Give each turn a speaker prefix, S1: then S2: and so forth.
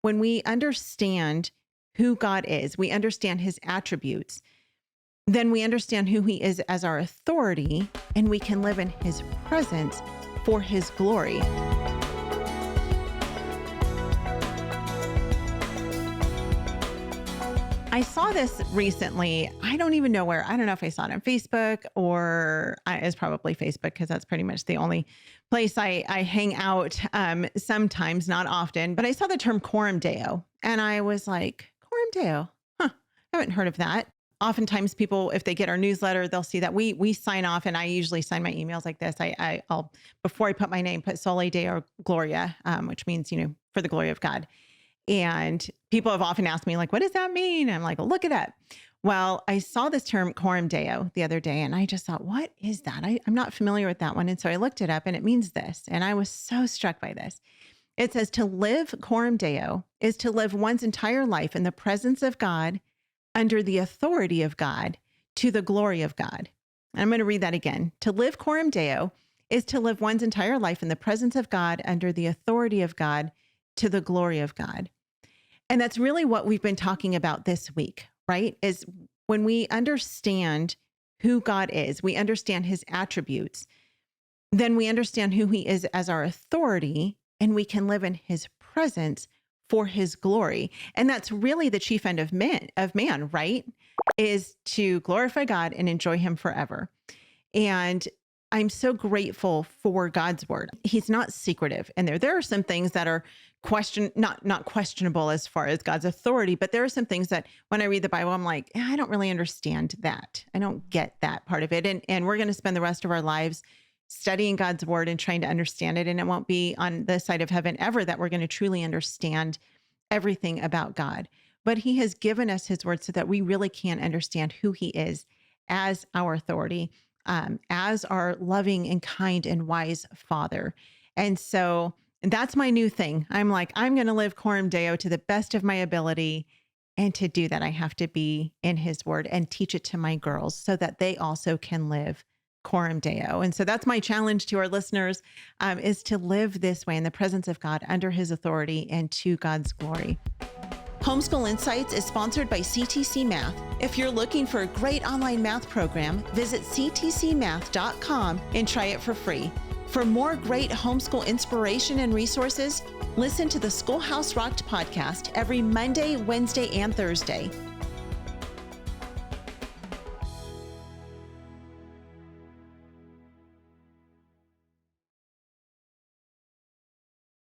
S1: when we understand who God is, we understand his attributes, then we understand who he is as our authority, and we can live in his presence for his glory. I saw this recently. I don't even know where. I don't know if I saw it on Facebook or it's probably Facebook because that's pretty much the only place I hang out sometimes, not often. But I saw the term Coram Deo and I was like, Coram Deo? Huh, I haven't heard of that. Oftentimes people, if they get our newsletter, they'll see that we sign off, and I usually sign my emails like this. I'll before I put my name, put Soli Deo Gloria, which means, for the glory of God. And people have often asked me, like, what does that mean? I'm like, look it up. Well, I saw this term Coram Deo the other day, and I just thought, what is that? I'm not familiar with that one. And so I looked it up, and it means this. And I was so struck by this. It says to live Coram Deo is to live one's entire life in the presence of God, under the authority of God, to the glory of God. And I'm going to read that again. To live Coram Deo is to live one's entire life in the presence of God, under the authority of God, to the glory of God. And that's really what we've been talking about this week, right? Is when we understand who God is, we understand his attributes, then we understand who he is as our authority, and we can live in his presence for his glory. And that's really the chief end of man, right? Is to glorify God and enjoy him forever. And I'm so grateful for God's word. He's not secretive in there. There are some things that are not questionable as far as God's authority, but there are some things that when I read the Bible, I'm like, I don't really understand that. I don't get that part of it. And we're going to spend the rest of our lives studying God's word and trying to understand it. And it won't be on the side of heaven ever that we're going to truly understand everything about God. But he has given us his word so that we really can understand who he is as our authority, as our loving and kind and wise father. And so that's my new thing. I'm like, I'm going to live Coram Deo to the best of my ability. And to do that, I have to be in his word and teach it to my girls so that they also can live Coram Deo. And so that's my challenge to our listeners, is to live this way in the presence of God, under his authority, and to God's glory. Homeschool Insights is sponsored by CTC Math. If you're looking for a great online math program, visit ctcmath.com and try it for free. For more great homeschool inspiration and resources, listen to the Schoolhouse Rocked podcast every Monday, Wednesday, and Thursday.